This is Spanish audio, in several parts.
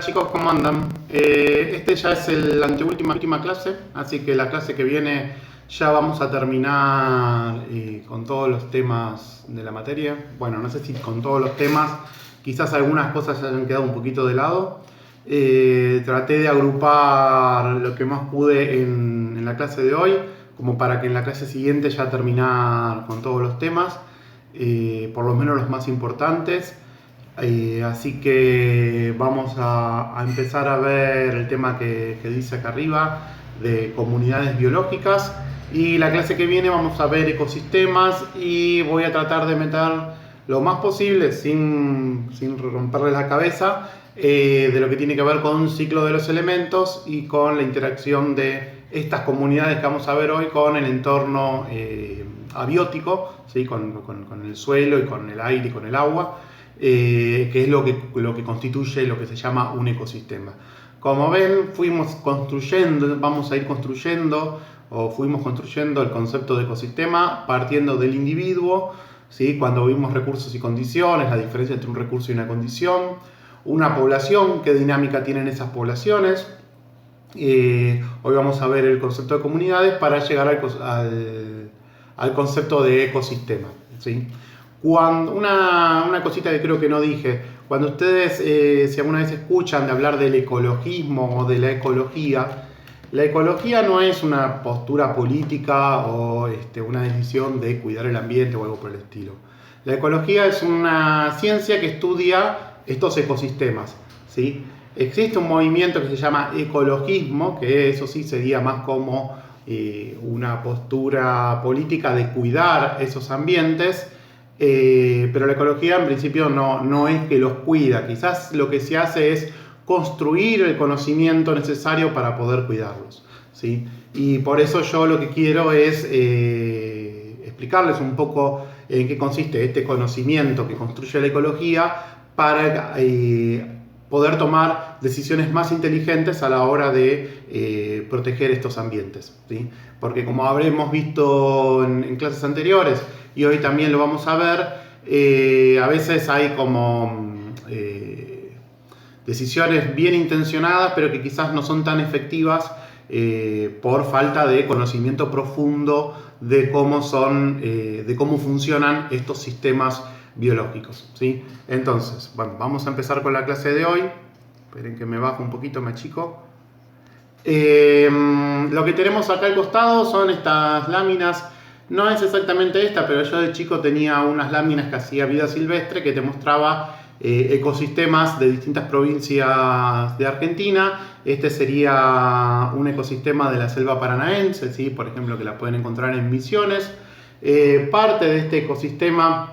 chicos, ¿cómo andan? Este ya es la anteúltima clase, así que la clase que viene ya vamos a terminar con todos los temas de la materia. Bueno, no sé si con todos los temas, quizás algunas cosas ya hayan quedado un poquito de lado. Traté de agrupar lo que más pude en la clase de hoy, como para que en la clase siguiente ya terminar con todos los temas, por lo menos los más importantes. Así que vamos a empezar a ver el tema que dice acá arriba de comunidades biológicas, y la clase que viene vamos a ver ecosistemas, y voy a tratar de meter lo más posible sin romperle la cabeza de lo que tiene que ver con un ciclo de los elementos y con la interacción de estas comunidades que vamos a ver hoy con el entorno abiótico, ¿sí? con el suelo y con el aire y con el agua. Que es lo que constituye lo que se llama un ecosistema. Como ven, fuimos construyendo el concepto de ecosistema partiendo del individuo, ¿sí? Cuando vimos recursos y condiciones, la diferencia entre un recurso y una condición, una población, qué dinámica tienen esas poblaciones. Hoy vamos a ver el concepto de comunidades para llegar al concepto de ecosistema, ¿sí? Una cosita que creo que no dije: cuando ustedes, si alguna vez escuchan de hablar del ecologismo o de la ecología no es una postura política o una decisión de cuidar el ambiente o algo por el estilo. La ecología es una ciencia que estudia estos ecosistemas, ¿sí? Existe un movimiento que se llama ecologismo, que eso sí sería más como una postura política de cuidar esos ambientes. Pero la ecología en principio no es que los cuida, quizás lo que se hace es construir el conocimiento necesario para poder cuidarlos, ¿sí? Y por eso yo lo que quiero es explicarles un poco en qué consiste este conocimiento que construye la ecología para poder tomar decisiones más inteligentes a la hora de proteger estos ambientes, ¿sí? Porque como habremos visto en clases anteriores, y hoy también lo vamos a ver, a veces hay como decisiones bien intencionadas, pero que quizás no son tan efectivas por falta de conocimiento profundo de cómo funcionan estos sistemas biológicos, ¿sí? Entonces, bueno, vamos a empezar con la clase de hoy. Esperen que me bajo un poquito, me achico. Lo que tenemos acá al costado son estas láminas. No es exactamente esta, pero yo de chico tenía unas láminas que hacía Vida Silvestre, que te mostraba ecosistemas de distintas provincias de Argentina. Este sería un ecosistema de la selva paranaense, ¿sí? Por ejemplo, que la pueden encontrar en Misiones. Parte de este ecosistema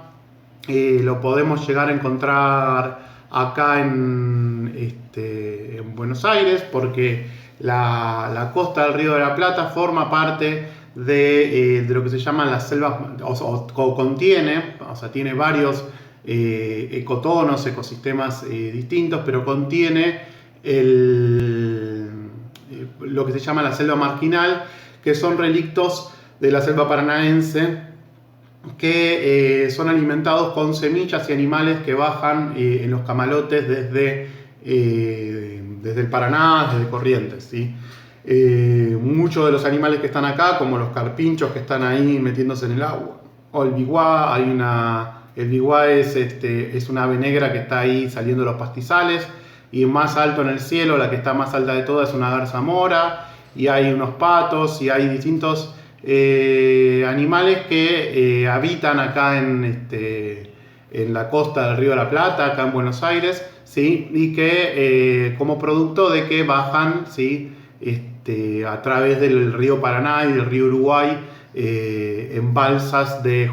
lo podemos llegar a encontrar acá en Buenos Aires, porque la costa del Río de la Plata forma parte de lo que se llaman las selvas, tiene varios ecotonos, ecosistemas distintos, pero contiene lo que se llama la selva marginal, que son relictos de la selva paranaense, que son alimentados con semillas y animales que bajan en los camalotes desde el Paraná, desde Corrientes, ¿sí? Muchos de los animales que están acá, como los carpinchos que están ahí metiéndose en el agua, o el biguá, el biguá es una ave negra que está ahí saliendo de los pastizales, y más alto en el cielo, la que está más alta de todas, es una garza mora, y hay unos patos, y hay distintos animales que habitan acá en la costa del Río de la Plata, acá en Buenos Aires, ¿sí? Y que como producto de que bajan, ¿sí? A través del río Paraná y del río Uruguay en balsas de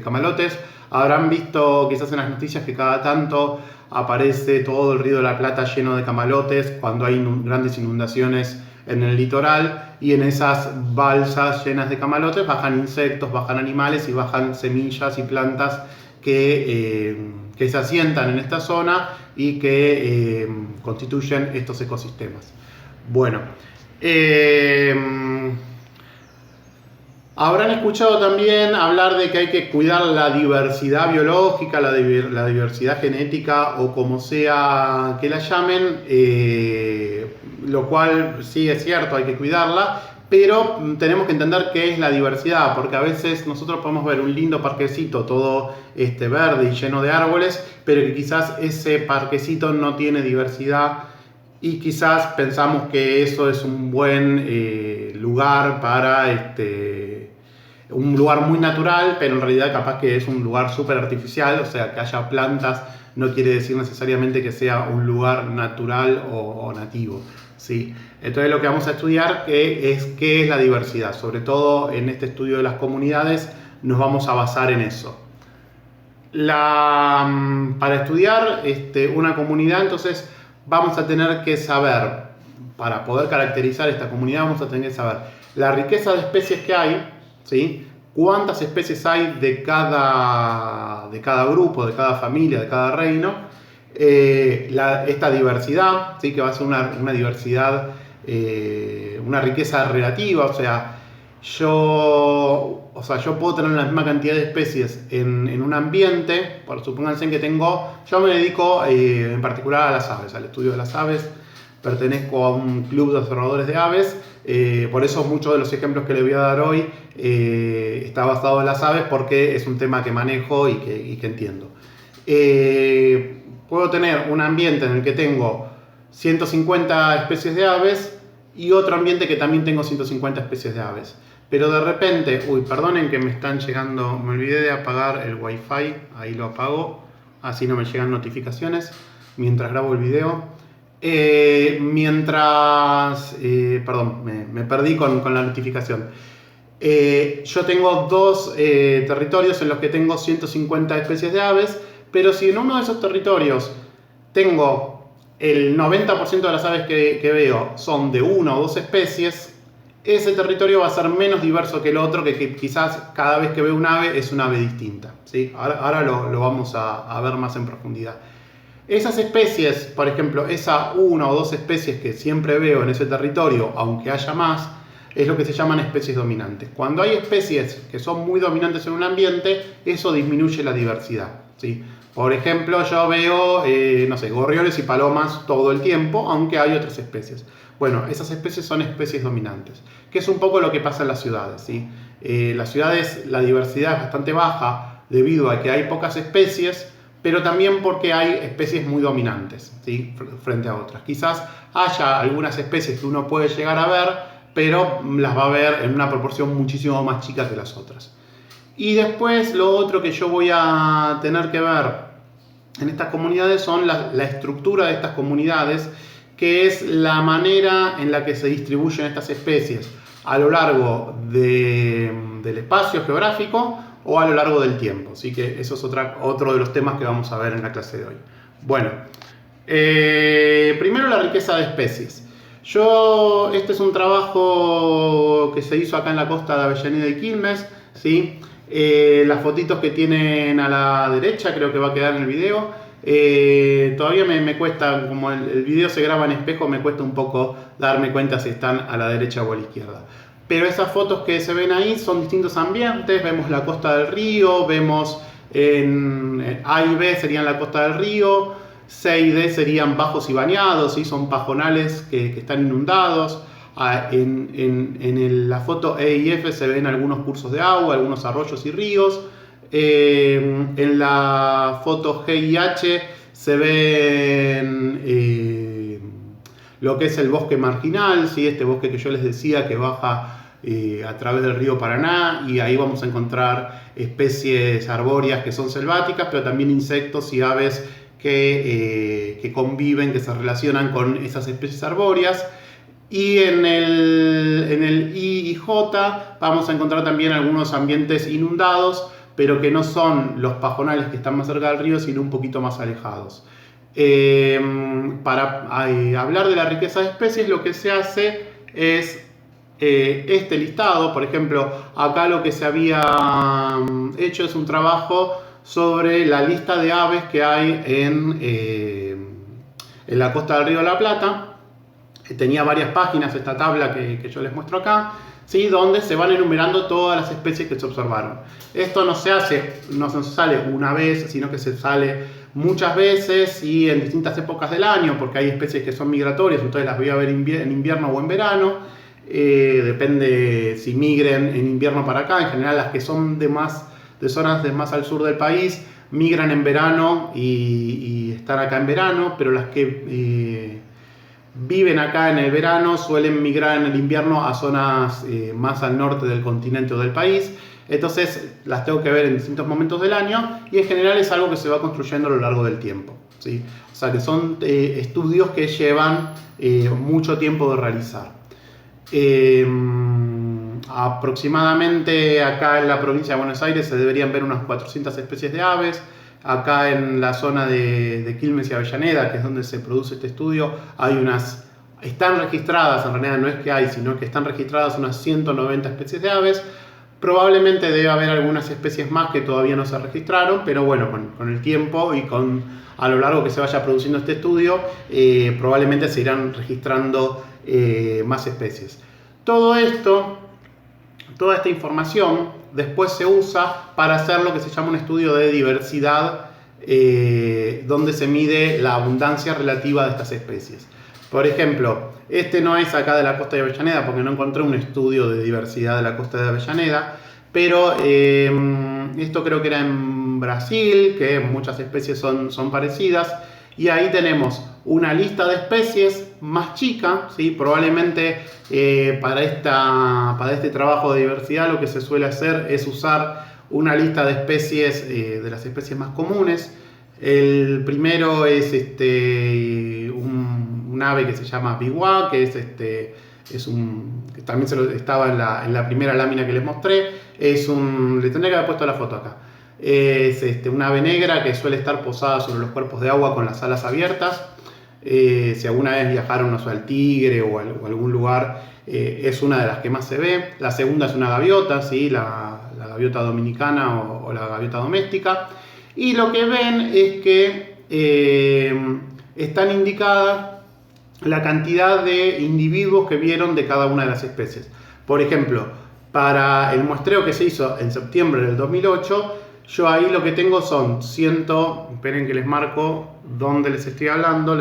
camalotes. Habrán visto quizás en las noticias que cada tanto aparece todo el Río de la Plata lleno de camalotes cuando hay grandes inundaciones en el litoral, y en esas balsas llenas de camalotes bajan insectos, bajan animales y bajan semillas y plantas que se asientan en esta zona y que constituyen estos ecosistemas. Bueno, Habrán escuchado también hablar de que hay que cuidar la diversidad biológica, la diversidad genética o como sea que la llamen, lo cual sí es cierto, hay que cuidarla, pero tenemos que entender qué es la diversidad, porque a veces nosotros podemos ver un lindo parquecito todo verde y lleno de árboles, pero que quizás ese parquecito no tiene diversidad y quizás pensamos que eso es un buen lugar para un lugar muy natural, pero en realidad capaz que es un lugar súper artificial, o sea, que haya plantas no quiere decir necesariamente que sea un lugar natural o nativo, ¿sí? Entonces lo que vamos a estudiar es qué es la diversidad, sobre todo en este estudio de las comunidades nos vamos a basar en eso. Para estudiar una comunidad, entonces vamos a tener que saber, para poder caracterizar esta comunidad, vamos a tener que saber la riqueza de especies que hay, ¿sí? Cuántas especies hay de cada grupo, de cada familia, de cada reino, esta diversidad, ¿sí? Que va a ser una diversidad, una riqueza relativa, o sea, yo puedo tener la misma cantidad de especies en un ambiente, supónganse que yo me dedico en particular a las aves, al estudio de las aves, pertenezco a un club de observadores de aves, por eso muchos de los ejemplos que les voy a dar hoy está basado en las aves porque es un tema que manejo y que entiendo. Puedo tener un ambiente en el que tengo 150 especies de aves y otro ambiente que también tengo 150 especies de aves. Pero de repente, perdonen que me están llegando, me olvidé de apagar el wifi, ahí lo apago, así no me llegan notificaciones mientras grabo el video. Perdón, me perdí con la notificación. Yo tengo dos territorios en los que tengo 150 especies de aves, pero si en uno de esos territorios tengo el 90% de las aves que veo son de una o dos especies, ese territorio va a ser menos diverso que el otro, que quizás cada vez que veo un ave es una ave distinta, ¿sí? Ahora lo vamos a ver más en profundidad. Esas especies, por ejemplo, esa una o dos especies que siempre veo en ese territorio, aunque haya más, es lo que se llaman especies dominantes. Cuando hay especies que son muy dominantes en un ambiente, eso disminuye la diversidad, ¿sí? Por ejemplo, yo veo, gorriones y palomas todo el tiempo, aunque hay otras especies. Bueno, esas especies son especies dominantes, que es un poco lo que pasa en las ciudades, ¿sí? Las ciudades, la diversidad es bastante baja debido a que hay pocas especies, pero también porque hay especies muy dominantes, ¿sí? Frente a otras. Quizás haya algunas especies que uno puede llegar a ver, pero las va a ver en una proporción muchísimo más chica que las otras. Y después lo otro que yo voy a tener que ver en estas comunidades son la estructura de estas comunidades, que es la manera en la que se distribuyen estas especies a lo largo del espacio geográfico o a lo largo del tiempo. Así que eso es otro de los temas que vamos a ver en la clase de hoy. Bueno, primero la riqueza de especies. Este es un trabajo que se hizo acá en la costa de Avellaneda y Quilmes, ¿sí? Las fotitos que tienen a la derecha creo que va a quedar en el video. Todavía me cuesta, como el video se graba en espejo, me cuesta un poco darme cuenta si están a la derecha o a la izquierda. Pero esas fotos que se ven ahí son distintos ambientes. Vemos la costa del río, vemos A y B serían la costa del río, C y D serían bajos y bañados, ¿sí? Son pajonales que están inundados. En la foto E y F se ven algunos cursos de agua, algunos arroyos y ríos. En la foto G y H se ven lo que es el bosque marginal, ¿sí? Este bosque que yo les decía que baja a través del río Paraná, y ahí vamos a encontrar especies arbóreas que son selváticas, pero también insectos y aves que conviven, que se relacionan con esas especies arbóreas. Y en el I y J vamos a encontrar también algunos ambientes inundados, pero que no son los pajonales que están más cerca del río, sino un poquito más alejados. Para hablar de la riqueza de especies, lo que se hace es este listado. Por ejemplo, acá lo que se había hecho es un trabajo sobre la lista de aves que hay en la costa del río de la Plata. tenía varias páginas esta tabla que yo les muestro acá, ¿sí? Donde se van enumerando todas las especies que se observaron. Esto no se sale una vez, sino que se sale muchas veces y en distintas épocas del año, porque hay especies que son migratorias, entonces las voy a ver en invierno o en verano. Depende si migren en invierno para acá. En general las que son de zonas de más al sur del país migran en verano y están acá en verano, pero las que viven acá en el verano suelen migrar en el invierno a zonas más al norte del continente o del país. Entonces las tengo que ver en distintos momentos del año y en general es algo que se va construyendo a lo largo del tiempo, ¿sí? O sea que son estudios que llevan mucho tiempo de realizar. Aproximadamente acá en la provincia de Buenos Aires se deberían ver unas 400 especies de aves. Acá en la zona de Quilmes y Avellaneda, que es donde se produce este estudio, están registradas, en realidad no es que hay, sino que están registradas unas 190 especies de aves. Probablemente debe haber algunas especies más que todavía no se registraron, pero bueno, con el tiempo y a lo largo que se vaya produciendo este estudio, probablemente se irán registrando más especies. Todo esto, toda esta información después se usa para hacer lo que se llama un estudio de diversidad, donde se mide la abundancia relativa de estas especies. Por ejemplo, este no es acá de la costa de Avellaneda, porque no encontré un estudio de diversidad de la costa de Avellaneda, pero esto creo que era en Brasil, que muchas especies son parecidas, y ahí tenemos una lista de especies más chica, ¿sí? Probablemente para este trabajo de diversidad lo que se suele hacer es usar una lista de especies, de las especies más comunes. El primero es un ave que se llama biwa, que que también estaba en la primera lámina que les mostré. Le tendría que haber puesto la foto acá. Es un ave negra que suele estar posada sobre los cuerpos de agua con las alas abiertas. Si alguna vez viajaron al Tigre o algún lugar, es una de las que más se ve. La segunda es una gaviota, ¿sí? la gaviota dominicana o la gaviota doméstica. Y lo que ven es que están indicadas la cantidad de individuos que vieron de cada una de las especies. Por ejemplo, para el muestreo que se hizo en septiembre del 2008, yo ahí lo que tengo son esperen que les marco dónde les estoy hablando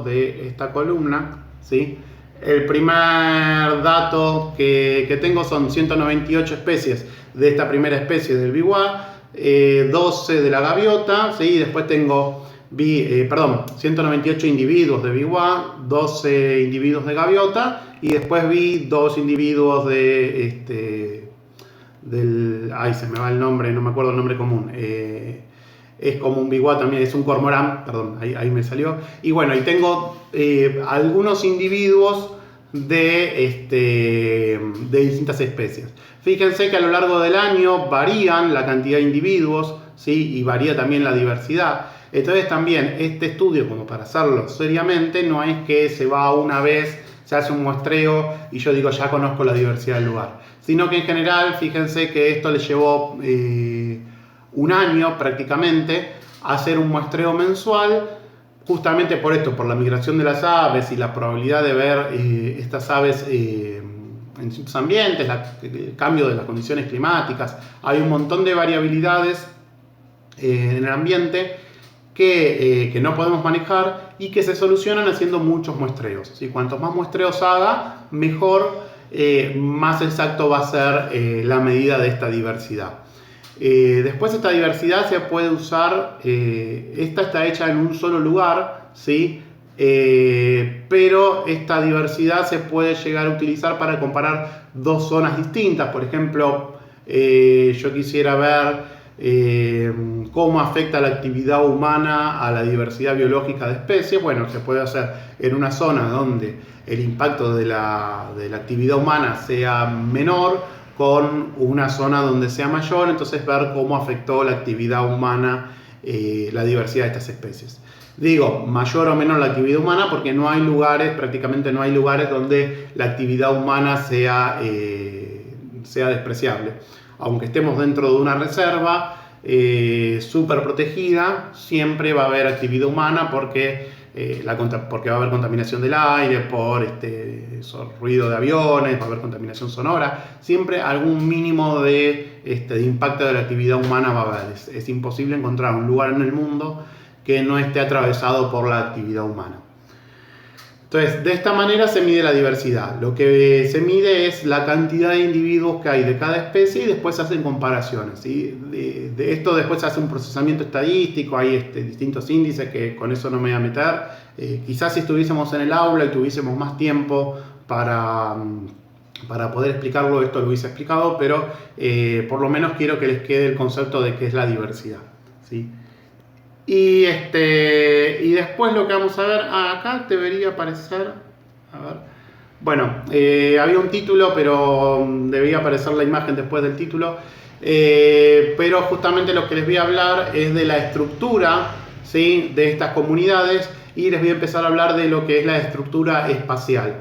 de esta columna, ¿sí? El primer dato que tengo son 198 especies de esta primera especie del biwa, 12 de la gaviota, ¿sí? Después tengo 198 individuos de biwa, 12 individuos de gaviota y después vi 2 individuos se me va el nombre, no me acuerdo el nombre común. Es como un biwa también, es un cormorán, perdón, ahí me salió. Y bueno, y tengo algunos individuos de distintas especies. Fíjense que a lo largo del año varían la cantidad de individuos, ¿sí? Y varía también la diversidad. Entonces también este estudio, como para hacerlo seriamente, no es que se va una vez, se hace un muestreo y yo digo ya conozco la diversidad del lugar, sino que en general, fíjense que esto le llevó un año prácticamente hacer un muestreo mensual, justamente por esto, por la migración de las aves y la probabilidad de ver estas aves en distintos ambientes, el cambio de las condiciones climáticas. Hay un montón de variabilidades en el ambiente que no podemos manejar y que se solucionan haciendo muchos muestreos, ¿sí? Cuantos más muestreos haga, mejor, más exacto va a ser la medida de esta diversidad. Después esta diversidad se puede usar, esta está hecha en un solo lugar, ¿sí? Pero esta diversidad se puede llegar a utilizar para comparar dos zonas distintas. Por ejemplo, yo quisiera ver cómo afecta la actividad humana a la diversidad biológica de especies. Bueno, se puede hacer en una zona donde el impacto de la actividad humana sea menor con una zona donde sea mayor, entonces ver cómo afectó la actividad humana la diversidad de estas especies. Digo, mayor o menor la actividad humana porque no hay lugares, prácticamente no hay lugares donde la actividad humana sea despreciable. Aunque estemos dentro de una reserva súper protegida, siempre va a haber actividad humana porque porque va a haber contaminación del aire, por ruido de aviones, va a haber contaminación sonora. Siempre algún mínimo de impacto de la actividad humana va a haber. Es imposible encontrar un lugar en el mundo que no esté atravesado por la actividad humana. Entonces, de esta manera se mide la diversidad. Lo que se mide es la cantidad de individuos que hay de cada especie y después se hacen comparaciones, ¿sí? De esto después se hace un procesamiento estadístico, hay distintos índices que con eso no me voy a meter. Quizás si estuviésemos en el aula y tuviésemos más tiempo para poder explicarlo, esto lo hubiese explicado, pero por lo menos quiero que les quede el concepto de qué es la diversidad, ¿sí? Y después lo que vamos a ver, acá debería aparecer, a ver, bueno, había un título, pero debía aparecer la imagen después del título, pero justamente lo que les voy a hablar es de la estructura, ¿sí?, de estas comunidades, y les voy a empezar a hablar de lo que es la estructura espacial.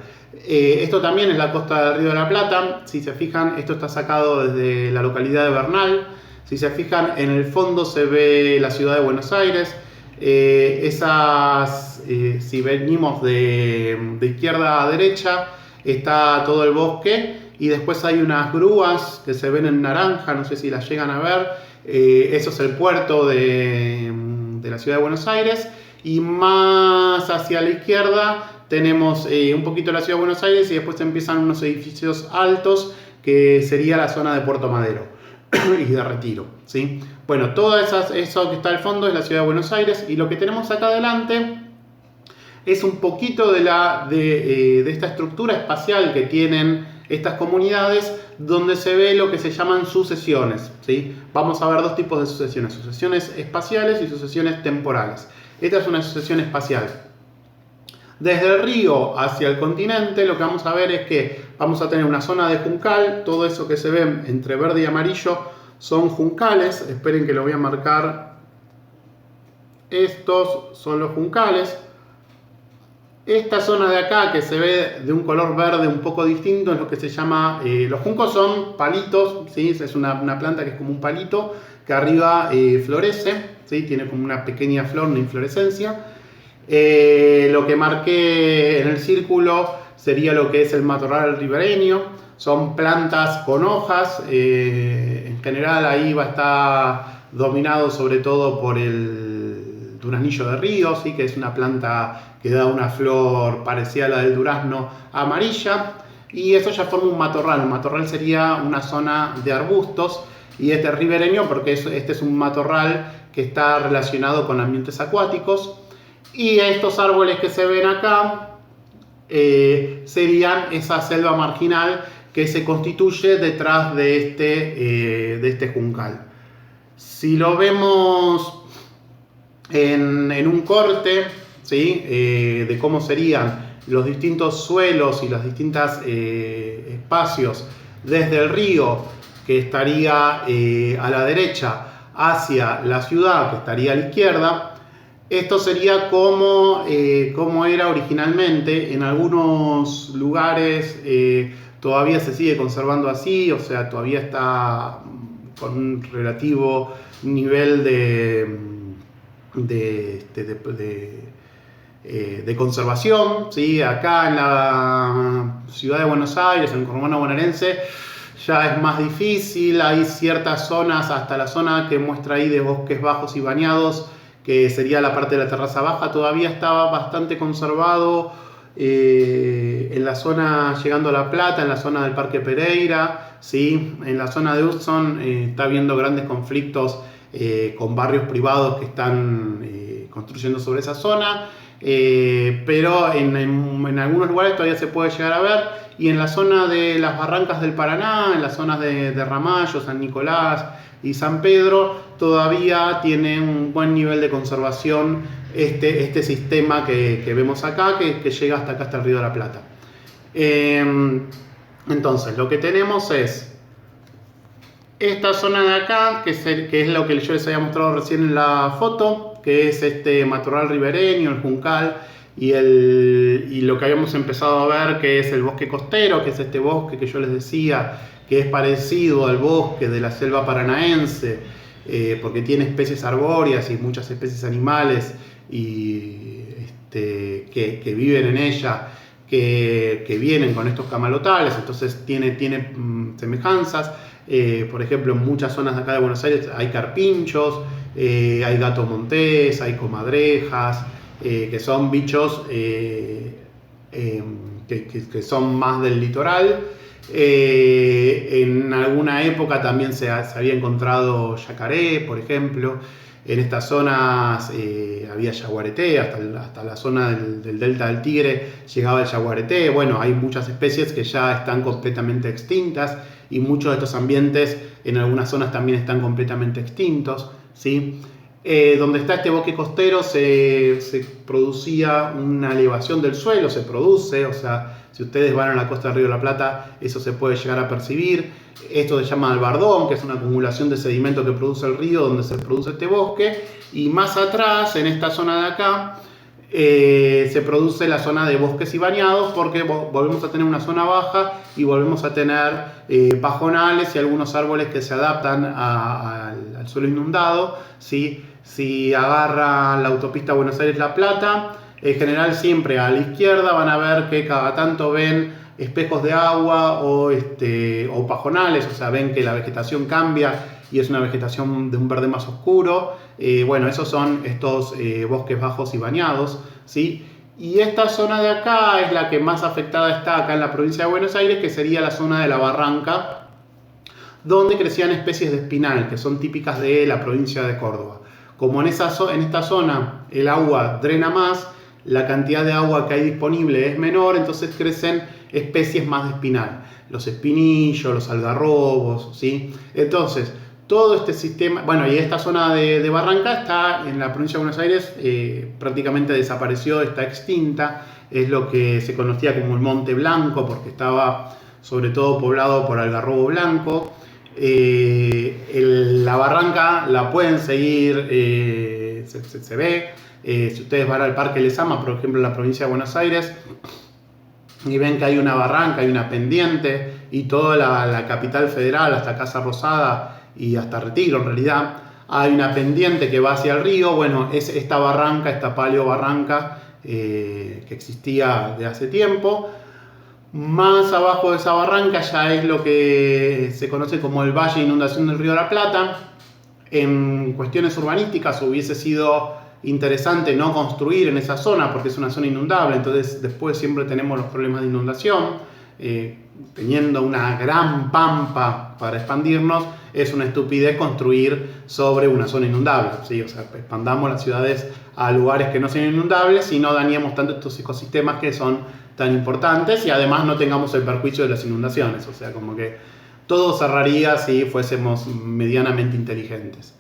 Esto también es la costa del Río de la Plata. Si se fijan, esto está sacado desde la localidad de Bernal. Si se fijan, en el fondo se ve la ciudad de Buenos Aires. Si venimos de izquierda a derecha, está todo el bosque y después hay unas grúas que se ven en naranja, no sé si las llegan a ver. Eso es el puerto de la ciudad de Buenos Aires. Y más hacia la izquierda tenemos un poquito la ciudad de Buenos Aires y después empiezan unos edificios altos que sería la zona de Puerto Madero y de Retiro, ¿sí? Bueno, todo eso que está al fondo es la ciudad de Buenos Aires, y lo que tenemos acá adelante es un poquito de esta estructura espacial que tienen estas comunidades, donde se ve lo que se llaman sucesiones, ¿sí? Vamos a ver dos tipos de sucesiones espaciales y sucesiones temporales. Esta es una sucesión espacial. Desde el río hacia el continente, lo que vamos a ver es que vamos a tener una zona de juncal. Todo eso que se ve entre verde y amarillo son juncales. Esperen que lo voy a marcar. Estos son los juncales. Esta zona de acá, que se ve de un color verde un poco distinto, es lo que se llama... los juncos son palitos, ¿sí? Es una planta que es como un palito, que arriba florece, ¿sí? Tiene como una pequeña flor, una inflorescencia. Lo que marqué en el círculo sería lo que es el matorral ribereño. Son plantas con hojas. En general ahí va a estar dominado sobre todo por el duraznillo de río, ¿sí? Que es una planta que da una flor parecida a la del durazno, amarilla. Y eso ya forma un matorral. Un matorral sería una zona de arbustos. Y este es ribereño porque este es un matorral que está relacionado con ambientes acuáticos. Y estos árboles que se ven acá serían esa selva marginal que se constituye detrás de este juncal. Si lo vemos en un corte, ¿sí?, de cómo serían los distintos suelos y los distintos espacios desde el río, que estaría a la derecha, hacia la ciudad, que estaría a la izquierda. Esto sería como era originalmente. En algunos lugares todavía se sigue conservando así, o sea, todavía está con un relativo nivel de conservación, ¿sí? Acá en la ciudad de Buenos Aires, en el conurbano bonaerense, ya es más difícil. Hay ciertas zonas, hasta la zona que muestra ahí de bosques bajos y bañados, que sería la parte de la terraza baja, todavía estaba bastante conservado. En la zona llegando a La Plata, en la zona del Parque Pereira, ¿sí? En la zona de Hudson está habiendo grandes conflictos con barrios privados que están construyendo sobre esa zona, pero en algunos lugares todavía se puede llegar a ver. Y en la zona de las Barrancas del Paraná, en las zonas de Ramallo, San Nicolás y San Pedro, todavía tiene un buen nivel de conservación este sistema que vemos acá, que llega hasta acá, hasta el Río de la Plata. Entonces, lo que tenemos es esta zona de acá, que es lo que yo les había mostrado recién en la foto, que es este matorral ribereño, el juncal, y lo que habíamos empezado a ver, que es el bosque costero, que es este bosque que yo les decía, que es parecido al bosque de la selva paranaense, porque tiene especies arbóreas y muchas especies animales, y que viven en ella, que vienen con estos camalotales, entonces tiene semejanzas. Por ejemplo, en muchas zonas de acá de Buenos Aires hay carpinchos, hay gatos montés, hay comadrejas, que son bichos que son más del litoral. En alguna época también se había encontrado yacaré, por ejemplo. En estas zonas había yaguareté, hasta la zona del delta del Tigre llegaba el yaguareté. Bueno, hay muchas especies que ya están completamente extintas y muchos de estos ambientes en algunas zonas también están completamente extintos, ¿sí? Donde está este bosque costero se producía una elevación del suelo, se produce, o sea, si ustedes van a la costa del Río de la Plata, eso se puede llegar a percibir. Esto se llama albardón, que es una acumulación de sedimento que produce el río donde se produce este bosque. Y más atrás, en esta zona de acá, se produce la zona de bosques y bañados, porque volvemos a tener una zona baja y volvemos a tener pajonales y algunos árboles que se adaptan al suelo inundado, ¿sí? Si agarran la autopista Buenos Aires-La Plata, en general siempre a la izquierda van a ver que cada tanto ven espejos de agua o pajonales, o sea, ven que la vegetación cambia y es una vegetación de un verde más oscuro. Bueno, esos son estos bosques bajos y bañados, ¿sí? Y esta zona de acá es la que más afectada está acá en la provincia de Buenos Aires, que sería la zona de la Barranca, donde crecían especies de espinal, que son típicas de la provincia de Córdoba. Como en esta zona el agua drena más, la cantidad de agua que hay disponible es menor, entonces crecen especies más de espinal. Los espinillos, los algarrobos, ¿sí? Entonces, todo este sistema, bueno, y esta zona de Barranca está en la provincia de Buenos Aires, prácticamente desapareció, está extinta, es lo que se conocía como el Monte Blanco, porque estaba sobre todo poblado por algarrobo blanco. La Barranca la pueden seguir, se ve. Si ustedes van al Parque Lezama, por ejemplo, en la provincia de Buenos Aires, y ven que hay una barranca, hay una pendiente, y toda la capital federal, hasta Casa Rosada y hasta Retiro, en realidad, hay una pendiente que va hacia el río. Bueno, es esta barranca, esta paleobarranca que existía de hace tiempo. Más abajo de esa barranca ya es lo que se conoce como el Valle de Inundación del Río de la Plata. En cuestiones urbanísticas hubiese sido interesante no construir en esa zona porque es una zona inundable, entonces después siempre tenemos los problemas de inundación. Teniendo una gran pampa para expandirnos, es una estupidez construir sobre una zona inundable, ¿sí? O sea, expandamos las ciudades a lugares que no sean inundables y no dañemos tanto estos ecosistemas que son tan importantes, y además no tengamos el perjuicio de las inundaciones, o sea, como que todo cerraría si fuésemos medianamente inteligentes.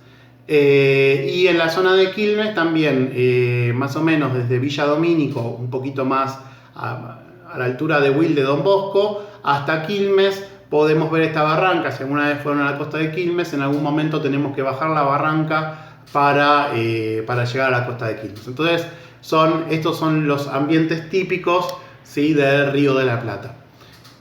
Y en la zona de Quilmes también, más o menos desde Villa Domínico, un poquito más a la altura de Wilde, Don Bosco, hasta Quilmes, podemos ver esta barranca. Si alguna vez fueron a la costa de Quilmes, en algún momento tenemos que bajar la barranca para llegar a la costa de Quilmes. Entonces, estos son los ambientes típicos, ¿sí?, del Río de la Plata.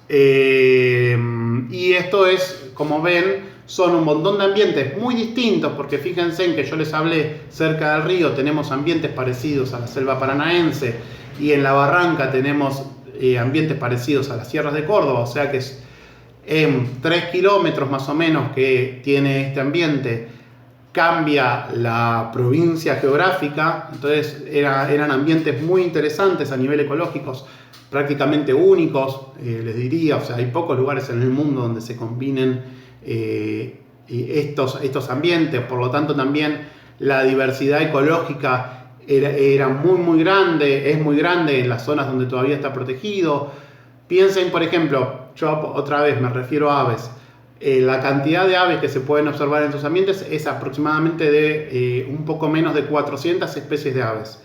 Y esto es, como ven, son un montón de ambientes muy distintos, porque fíjense en que yo les hablé cerca del río, tenemos ambientes parecidos a la selva paranaense, y en la barranca tenemos ambientes parecidos a las sierras de Córdoba, o sea que es en 3 kilómetros más o menos que tiene este ambiente, cambia la provincia geográfica. Entonces eran ambientes muy interesantes a nivel ecológico, prácticamente únicos, les diría. O sea, hay pocos lugares en el mundo donde se combinen estos ambientes, por lo tanto también la diversidad ecológica era muy grande, es muy grande en las zonas donde todavía está protegido. Piensen, por ejemplo, yo otra vez me refiero a aves, la cantidad de aves que se pueden observar en estos ambientes es aproximadamente de un poco menos de 400 especies de aves.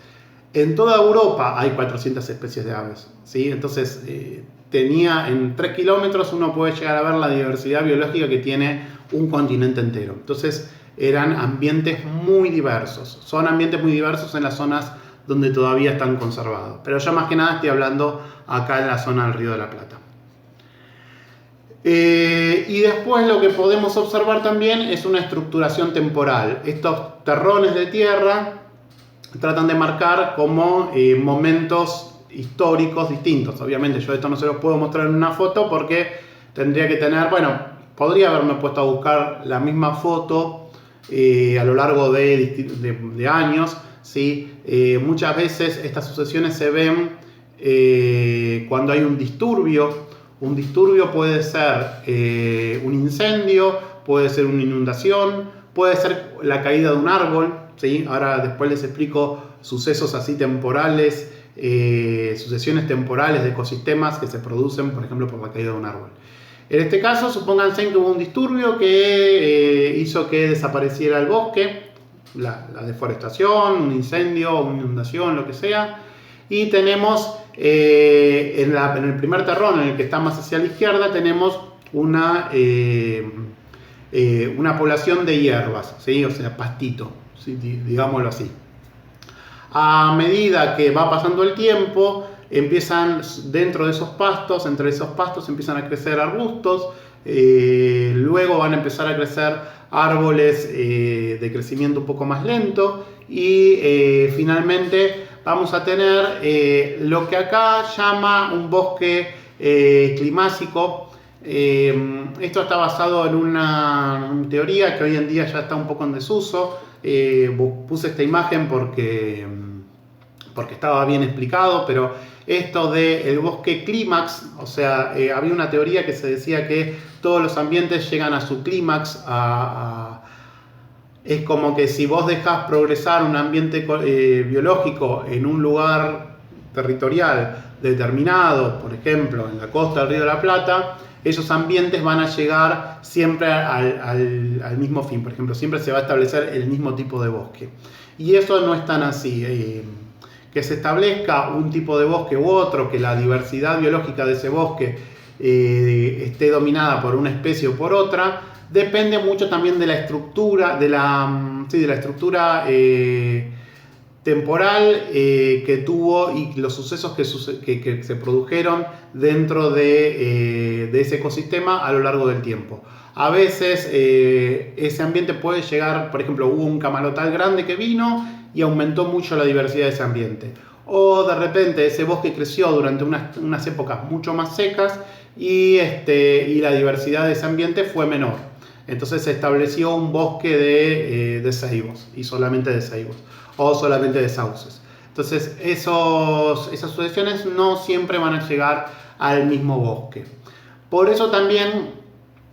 En toda Europa hay 400 especies de aves, ¿sí? Entonces, en 3 kilómetros uno puede llegar a ver la diversidad biológica que tiene un continente entero. Entonces, eran ambientes muy diversos. Son ambientes muy diversos en las zonas donde todavía están conservados. Pero yo más que nada estoy hablando acá en la zona del Río de la Plata. Y después lo que podemos observar también es una estructuración temporal. Estos terrones de tierra tratan de marcar como momentos históricos distintos. Obviamente yo esto no se los puedo mostrar en una foto porque tendría que tener, bueno, podría haberme puesto a buscar la misma foto a lo largo de años, ¿sí? Muchas veces estas sucesiones se ven cuando hay un disturbio. Un disturbio puede ser un incendio, puede ser una inundación, puede ser la caída de un árbol, ¿sí? Ahora después les explico sucesos así temporales, sucesiones temporales de ecosistemas que se producen, por ejemplo, por la caída de un árbol. En este caso, supónganse que hubo un disturbio que hizo que desapareciera el bosque, la deforestación, un incendio, una inundación, lo que sea, y tenemos en el primer terreno, en el que está más hacia la izquierda, tenemos una población de hierbas, ¿sí? O sea, pastito, ¿sí? Digámoslo así. A medida que va pasando el tiempo, empiezan dentro de esos pastos, entre esos pastos empiezan a crecer arbustos, luego van a empezar a crecer árboles de crecimiento un poco más lento y finalmente vamos a tener lo que acá llama un bosque climático. Esto está basado en una teoría que hoy en día ya está un poco en desuso. Puse esta imagen porque estaba bien explicado, pero esto del bosque clímax, o sea, había una teoría que se decía que todos los ambientes llegan a su clímax, es como que si vos dejás progresar un ambiente biológico en un lugar territorial determinado, por ejemplo, en la costa del Río de la Plata, esos ambientes van a llegar siempre al mismo fin. Por ejemplo, siempre se va a establecer el mismo tipo de bosque. Y eso no es tan así. Que se establezca un tipo de bosque u otro, que la diversidad biológica de ese bosque esté dominada por una especie o por otra, depende mucho también de la estructura, de la estructura temporal que tuvo y los sucesos que se produjeron dentro de ese ecosistema a lo largo del tiempo. A veces ese ambiente puede llegar, por ejemplo, hubo un camalotal grande que vino y aumentó mucho la diversidad de ese ambiente. O de repente ese bosque creció durante unas épocas mucho más secas y la diversidad de ese ambiente fue menor. Entonces se estableció un bosque de ceibos y solamente de ceibos o solamente de sauces. Entonces esas sucesiones no siempre van a llegar al mismo bosque. Por eso también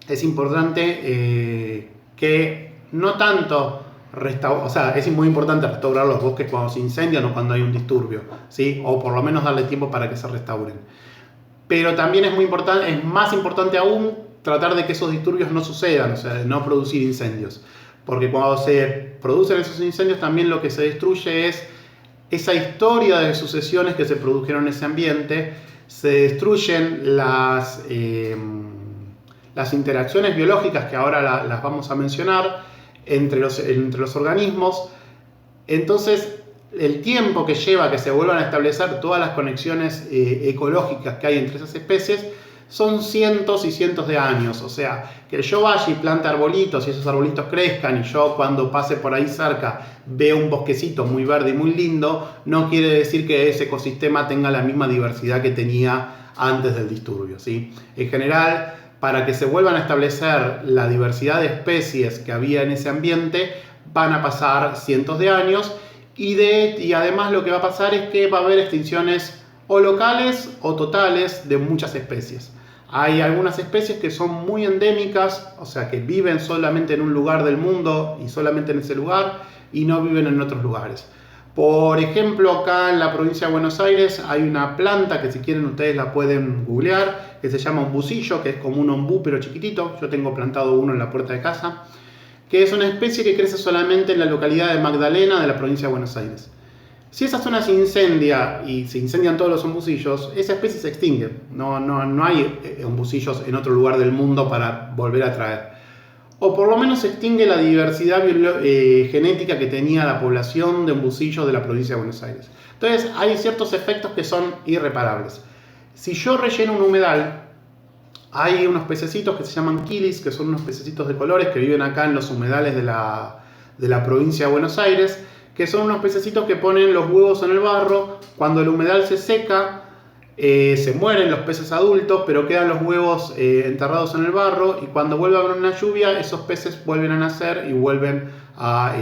es importante que no tanto es muy importante restaurar los bosques cuando se incendian o cuando hay un disturbio, ¿sí? O por lo menos darle tiempo para que se restauren. Pero también es más importante aún tratar de que esos disturbios no sucedan, o sea, de no producir incendios. Porque cuando se producen esos incendios también lo que se destruye es esa historia de sucesiones que se produjeron en ese ambiente, se destruyen las interacciones biológicas que ahora las vamos a mencionar entre los organismos. Entonces el tiempo que lleva a que se vuelvan a establecer todas las conexiones ecológicas que hay entre esas especies son cientos y cientos de años. O sea, que yo vaya y plante arbolitos y esos arbolitos crezcan y yo cuando pase por ahí cerca veo un bosquecito muy verde y muy lindo, no quiere decir que ese ecosistema tenga la misma diversidad que tenía antes del disturbio, ¿sí? En general, para que se vuelvan a establecer la diversidad de especies que había en ese ambiente, van a pasar cientos de años y además lo que va a pasar es que va a haber extinciones o locales o totales de muchas especies. Hay algunas especies que son muy endémicas, o sea que viven solamente en un lugar del mundo y solamente en ese lugar y no viven en otros lugares. Por ejemplo, acá en la provincia de Buenos Aires hay una planta que si quieren ustedes la pueden googlear, que se llama ombucillo, que es como un ombú pero chiquitito. Yo tengo plantado uno en la puerta de casa, que es una especie que crece solamente en la localidad de Magdalena de la provincia de Buenos Aires. Si esa zona se incendia y se incendian todos los ombucillos, esa especie se extingue. No hay ombucillos en otro lugar del mundo para volver a traer. O por lo menos se extingue la diversidad genética que tenía la población de ombucillos de la provincia de Buenos Aires. Entonces hay ciertos efectos que son irreparables. Si yo relleno un humedal, hay unos pececitos que se llaman quilis, que son unos pececitos de colores que viven acá en los humedales de la provincia de Buenos Aires, que son unos pececitos que ponen los huevos en el barro. Cuando el humedal se seca, se mueren los peces adultos, pero quedan los huevos enterrados en el barro, y cuando vuelve a haber una lluvia, esos peces vuelven a nacer y vuelven a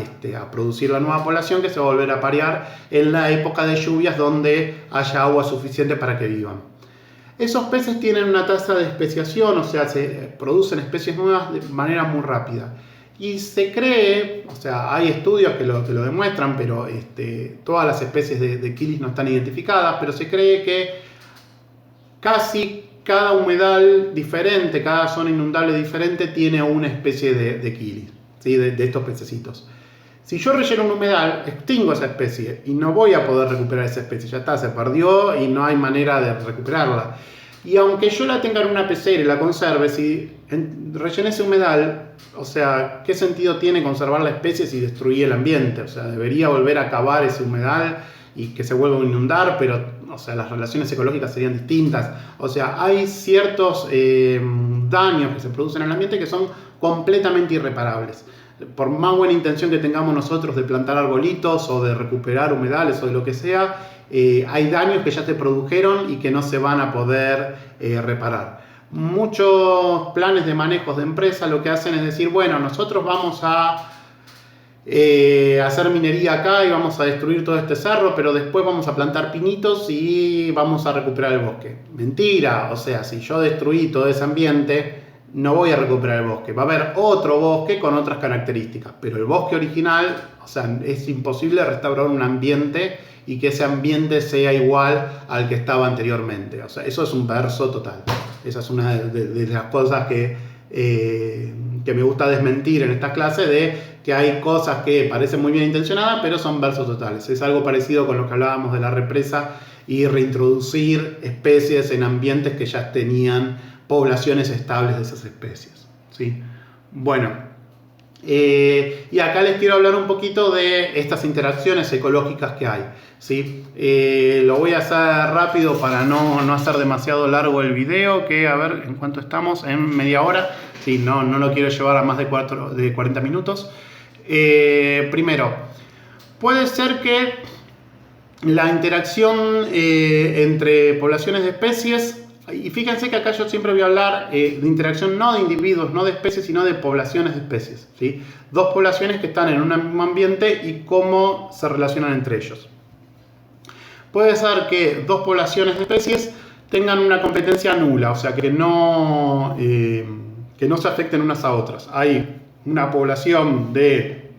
producir la nueva población, que se va a volver a parear en la época de lluvias donde haya agua suficiente para que vivan. Esos peces tienen una tasa de especiación, o sea, se producen especies nuevas de manera muy rápida. Y se cree, o sea, hay estudios que lo demuestran, pero todas las especies de Kilis no están identificadas, pero se cree que casi cada humedal diferente, cada zona inundable diferente tiene una especie de Kilis, ¿sí? de estos pececitos. Si yo relleno un humedal, extingo esa especie y no voy a poder recuperar esa especie. Ya está, se perdió y no hay manera de recuperarla. Y aunque yo la tenga en una pecera y la conserve, si rellené ese humedal, o sea, ¿qué sentido tiene conservar la especie si destruí el ambiente? O sea, debería volver a cavar ese humedal y que se vuelva a inundar, pero, o sea, las relaciones ecológicas serían distintas. O sea, hay ciertos daños que se producen en el ambiente que son completamente irreparables. Por más buena intención que tengamos nosotros de plantar arbolitos o de recuperar humedales o de lo que sea, hay daños que ya se produjeron y que no se van a poder reparar. Muchos planes de manejos de empresa lo que hacen es decir, bueno, nosotros vamos a hacer minería acá y vamos a destruir todo este cerro, pero después vamos a plantar pinitos y vamos a recuperar el bosque. Mentira, o sea, si yo destruí todo ese ambiente, no voy a recuperar el bosque. Va a haber otro bosque con otras características, pero el bosque original, o sea, es imposible restaurar un ambiente y que ese ambiente sea igual al que estaba anteriormente. O sea, eso es un verso total. Esa es una de las cosas que me gusta desmentir en esta clase, de que hay cosas que parecen muy bien intencionadas, pero son versos totales. Es algo parecido con lo que hablábamos de la represa y reintroducir especies en ambientes que ya tenían poblaciones estables de esas especies, ¿sí? Bueno, y acá les quiero hablar un poquito de estas interacciones ecológicas que hay, ¿sí? Lo voy a hacer rápido para no hacer demasiado largo el video, que a ver en cuánto estamos, en media hora, ¿sí? No lo quiero llevar a más de 40 minutos. Primero, puede ser que la interacción entre poblaciones de especies, y fíjense que acá yo siempre voy a hablar de interacción no de individuos, no de especies, sino de poblaciones de especies, ¿sí? Dos poblaciones que están en un mismo ambiente y cómo se relacionan entre ellos. Puede ser que dos poblaciones de especies tengan una competencia nula, o sea, que no se afecten unas a otras. Hay una población de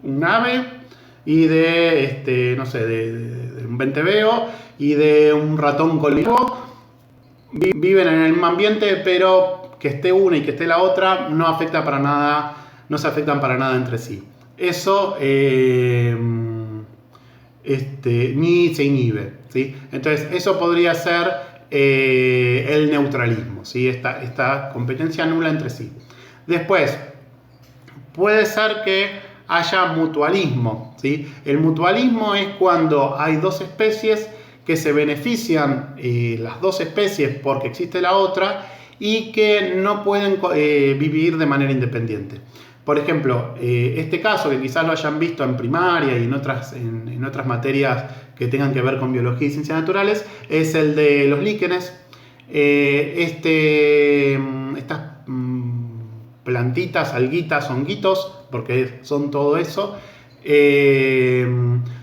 un ave y de, no sé, de un venteveo y de un ratón colibrí. Viven en el mismo ambiente, pero que esté una y que esté la otra no afecta para nada, no se afectan para nada entre sí. Eso ni se inhibe, ¿sí? Entonces eso podría ser el neutralismo, ¿sí? Esta competencia nula entre sí. Después, puede ser que haya mutualismo, ¿sí? El mutualismo es cuando hay dos especies que se benefician las dos especies porque existe la otra y que no pueden vivir de manera independiente. Por ejemplo, este caso que quizás lo hayan visto en primaria y en otras materias que tengan que ver con biología y ciencias naturales, es el de los líquenes. Estas plantitas, alguitas, honguitos, porque son todo eso,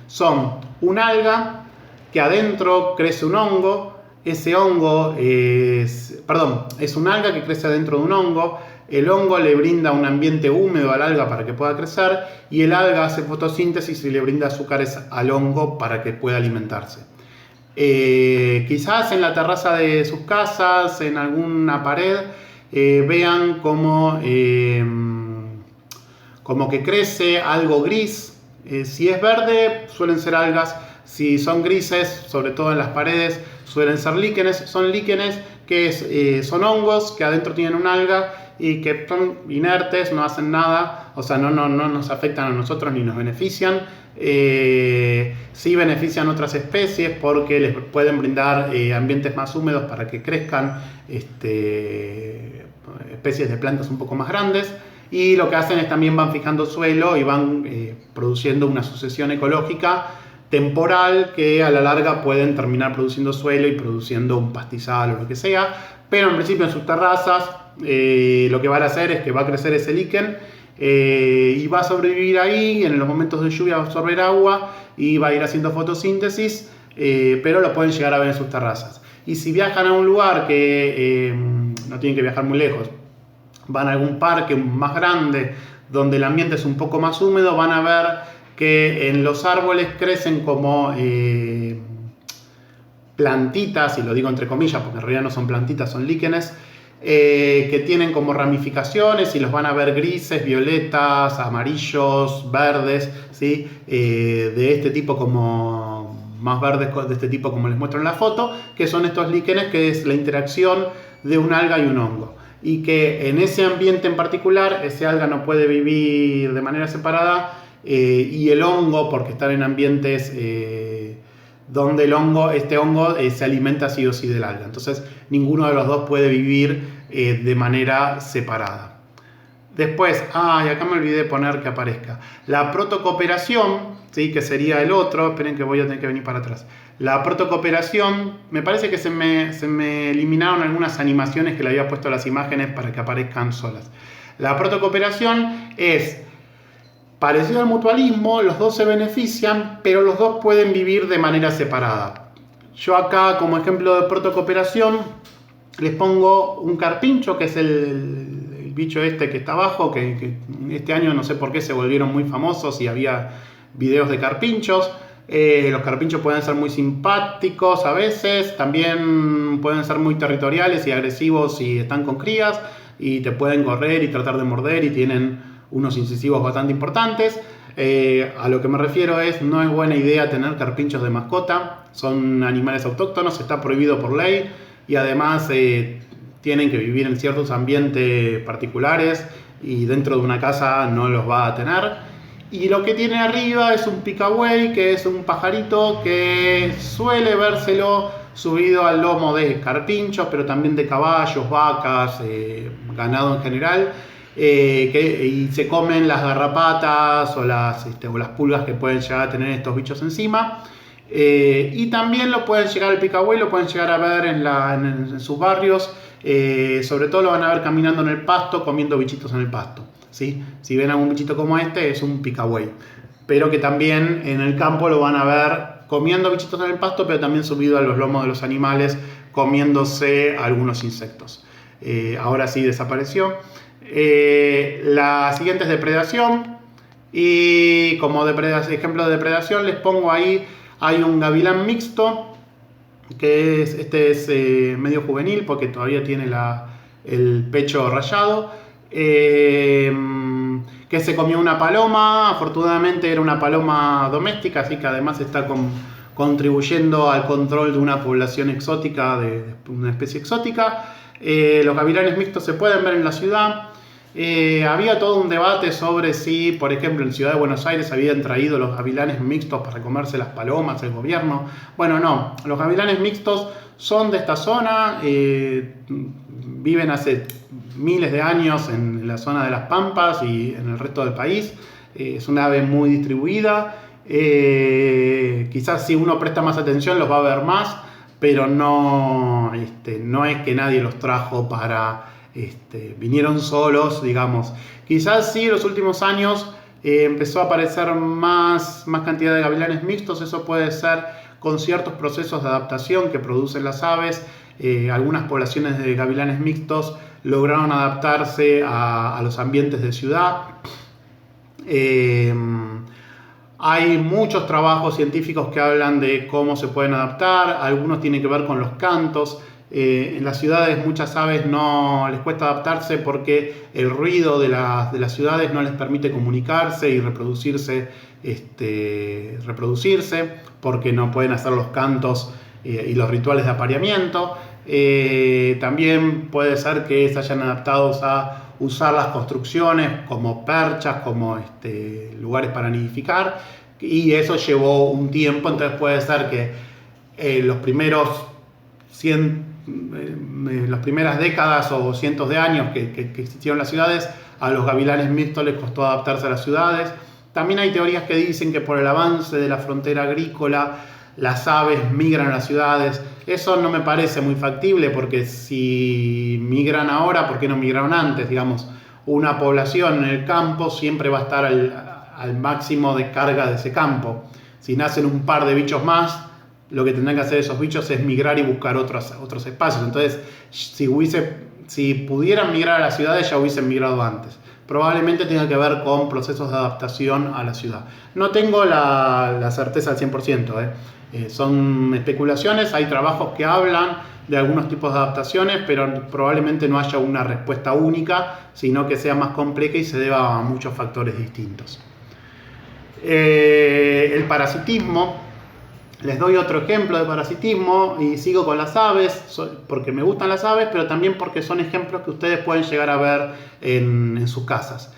son un alga que adentro crece un hongo. Ese hongo es un alga que crece adentro de un hongo. El hongo le brinda un ambiente húmedo al alga para que pueda crecer y el alga hace fotosíntesis y le brinda azúcares al hongo para que pueda alimentarse. Quizás en la terraza de sus casas, en alguna pared, vean como que crece algo gris. Si es verde, suelen ser algas. Si son grises, sobre todo en las paredes, suelen ser líquenes. Son líquenes que son hongos que adentro tienen un alga y que son inertes, no hacen nada, o sea, no nos afectan a nosotros ni nos benefician. Sí benefician otras especies porque les pueden brindar ambientes más húmedos para que crezcan especies de plantas un poco más grandes. y lo que hacen es también van fijando suelo y van produciendo una sucesión ecológica temporal que a la larga pueden terminar produciendo suelo y produciendo un pastizal o lo que sea, pero en principio en sus terrazas lo que van a hacer es que va a crecer ese líquen y va a sobrevivir ahí, en los momentos de lluvia va a absorber agua y va a ir haciendo fotosíntesis, pero lo pueden llegar a ver en sus terrazas. Y si viajan a un lugar que no tienen que viajar muy lejos, van a algún parque más grande donde el ambiente es un poco más húmedo, van a ver que en los árboles crecen como plantitas, y lo digo entre comillas porque en realidad no son plantitas, son líquenes, que tienen como ramificaciones y los van a ver grises, violetas, amarillos, verdes, ¿sí? De este tipo como más verdes de este tipo como les muestro en la foto, que son estos líquenes, que es la interacción de un alga y un hongo, y que en ese ambiente en particular ese alga no puede vivir de manera separada y el hongo, porque están en ambientes donde este hongo se alimenta sí o sí del alga, entonces ninguno de los dos puede vivir de manera separada. Después, y acá me olvidé de poner que aparezca la protocooperación, ¿sí? Que sería el otro. Esperen que voy a tener que venir para atrás. La protocooperación, me parece que se me eliminaron algunas animaciones que le había puesto a las imágenes para que aparezcan solas. La protocooperación es parecido al mutualismo, los dos se benefician, pero los dos pueden vivir de manera separada. Yo acá, como ejemplo de protocooperación, les pongo un carpincho, que es el bicho este que está abajo, que este año no sé por qué se volvieron muy famosos y había videos de carpinchos. Los carpinchos pueden ser muy simpáticos a veces, también pueden ser muy territoriales y agresivos si están con crías y te pueden correr y tratar de morder y tienen unos incisivos bastante importantes. A lo que me refiero no es buena idea tener carpinchos de mascota, son animales autóctonos, está prohibido por ley y además tienen que vivir en ciertos ambientes particulares y dentro de una casa no los va a tener. Y lo que tiene arriba es un picabuey, que es un pajarito que suele vérselo subido al lomo de carpinchos, pero también de caballos, vacas, ganado en general, y se comen las garrapatas o las pulgas que pueden llegar a tener estos bichos encima. Y también lo pueden llegar al picabuey, lo pueden llegar a ver en sus barrios, sobre todo lo van a ver caminando en el pasto, comiendo bichitos en el pasto, ¿sí? Si ven algún bichito como este, es un picabuey, pero que también en el campo lo van a ver comiendo bichitos en el pasto, pero también subido a los lomos de los animales, comiéndose algunos insectos. Ahora sí desapareció. La siguiente es depredación, y como ejemplo de depredación les pongo ahí, hay un gavilán mixto, que es medio juvenil porque todavía tiene el pecho rayado, que se comió una paloma. Afortunadamente era una paloma doméstica, así que además está contribuyendo al control de una población exótica, de una especie exótica. Los gavilanes mixtos se pueden ver en la ciudad. Había todo un debate sobre si, por ejemplo, en Ciudad de Buenos Aires habían traído los gavilanes mixtos para comerse las palomas, el gobierno. Bueno, no, los gavilanes mixtos son de esta zona, viven hace miles de años en la zona de las Pampas y en el resto del país. Es una ave muy distribuida. Quizás si uno presta más atención los va a ver más, pero no es que nadie los trajo vinieron solos, digamos. Quizás sí en los últimos años empezó a aparecer más cantidad de gavilanes mixtos. Eso puede ser con ciertos procesos de adaptación que producen las aves. Algunas poblaciones de gavilanes mixtos lograron adaptarse a los ambientes de ciudad. Hay muchos trabajos científicos que hablan de cómo se pueden adaptar. Algunos tienen que ver con los cantos. En las ciudades muchas aves no les cuesta adaptarse porque el ruido de las ciudades no les permite comunicarse y reproducirse, porque no pueden hacer los cantos y los rituales de apareamiento. También puede ser que se hayan adaptado a usar las construcciones como perchas, como lugares para nidificar, y eso llevó un tiempo. Entonces puede ser que las primeras décadas o cientos de años que existieron las ciudades a los gavilanes mixtos les costó adaptarse a las ciudades. También hay teorías que dicen que por el avance de la frontera agrícola, las aves migran a las ciudades. Eso no me parece muy factible, porque si migran ahora, ¿por qué no migraron antes? Digamos, una población en el campo siempre va a estar al máximo de carga de ese campo. Si nacen un par de bichos más, lo que tendrán que hacer esos bichos es migrar y buscar otros espacios. Entonces, si pudieran migrar a las ciudades, ya hubiesen migrado antes. Probablemente tenga que ver con procesos de adaptación a la ciudad. No tengo la certeza al 100%. Son especulaciones, hay trabajos que hablan de algunos tipos de adaptaciones, pero probablemente no haya una respuesta única, sino que sea más compleja y se deba a muchos factores distintos. El parasitismo. Les doy otro ejemplo de parasitismo y sigo con las aves, porque me gustan las aves, pero también porque son ejemplos que ustedes pueden llegar a ver en sus casas.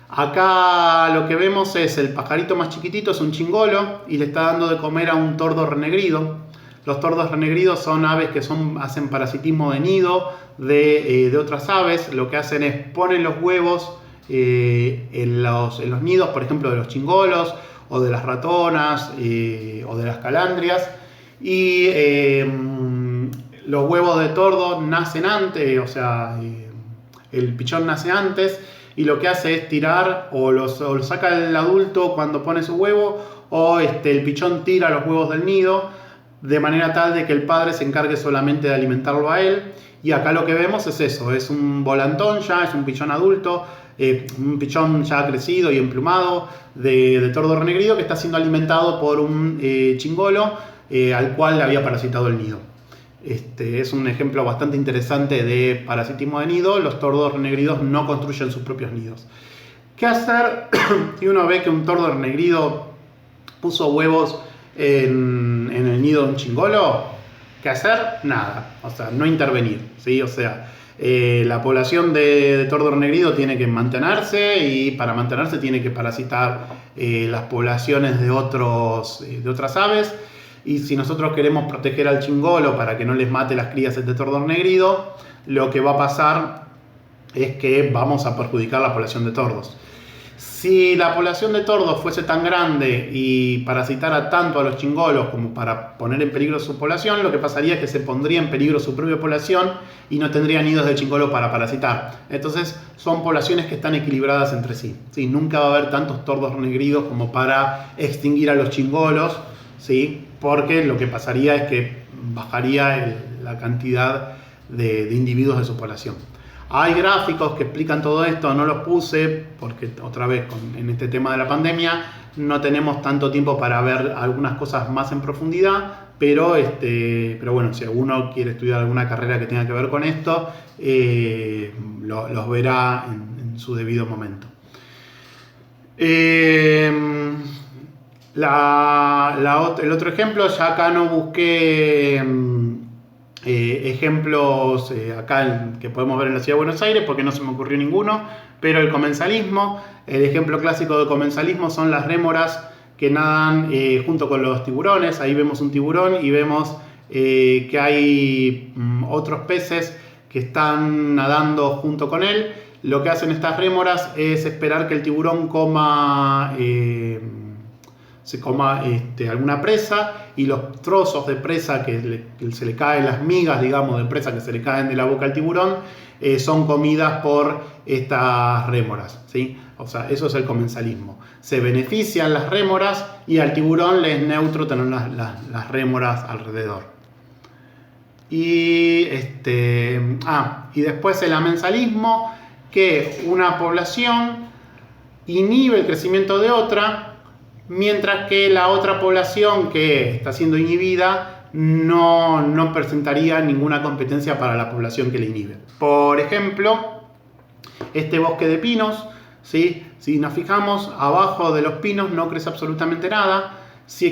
Acá lo que vemos es el pajarito más chiquitito, es un chingolo, y le está dando de comer a un tordo renegrido. Los tordos renegridos son aves que hacen parasitismo de nido de otras aves. Lo que hacen es ponen los huevos en los nidos, por ejemplo, de los chingolos, o de las ratonas, o de las calandrias, y los huevos de tordo nacen antes, o sea, el pichón nace antes, y lo que hace es tirar, o lo saca el adulto cuando pone su huevo, o el pichón tira los huevos del nido, de manera tal de que el padre se encargue solamente de alimentarlo a él. Y acá lo que vemos es eso, es un volantón ya, es un pichón adulto, un pichón ya crecido y emplumado de tordo renegrido, que está siendo alimentado por un chingolo al cual le había parasitado el nido. Es un ejemplo bastante interesante de parasitismo de nido. Los tordos renegridos no construyen sus propios nidos. ¿Qué hacer si uno ve que un tordo renegrido puso huevos en el nido de un chingolo? ¿Qué hacer? Nada, o sea, no intervenir, ¿sí? O sea, la población de tordo renegrido tiene que mantenerse, y para mantenerse tiene que parasitar las poblaciones de otras aves. Y si nosotros queremos proteger al chingolo para que no les mate las crías de tordo renegrido, lo que va a pasar es que vamos a perjudicar la población de tordos. Si la población de tordos fuese tan grande y parasitara tanto a los chingolos como para poner en peligro su población, lo que pasaría es que se pondría en peligro su propia población y no tendría nidos de chingolo para parasitar. Entonces son poblaciones que están equilibradas entre sí, ¿sí? Nunca va a haber tantos tordos renegridos como para extinguir a los chingolos, ¿sí? Porque lo que pasaría es que bajaría la cantidad de individuos de su población. Hay gráficos que explican todo esto, no los puse porque otra vez en este tema de la pandemia no tenemos tanto tiempo para ver algunas cosas más en profundidad, pero bueno, si alguno quiere estudiar alguna carrera que tenga que ver con esto, los verá en su debido momento. El otro ejemplo, ya acá no busqué ejemplos acá que podemos ver en la ciudad de Buenos Aires porque no se me ocurrió ninguno, pero el comensalismo, el ejemplo clásico de comensalismo son las rémoras que nadan junto con los tiburones. Ahí vemos un tiburón y vemos que hay otros peces que están nadando junto con él. Lo que hacen estas rémoras es esperar que el tiburón se coma alguna presa, y los trozos de presa que se le caen, las migas, digamos, de presa que se le caen de la boca al tiburón, son comidas por estas rémoras, ¿sí? O sea, eso es el comensalismo. Se benefician las rémoras y al tiburón le es neutro tener las rémoras alrededor. Y después el amensalismo, que una población inhibe el crecimiento de otra, mientras que la otra población que está siendo inhibida no presentaría ninguna competencia para la población que le inhibe. Por ejemplo, este bosque de pinos, ¿sí? Si nos fijamos, abajo de los pinos no crece absolutamente nada. Si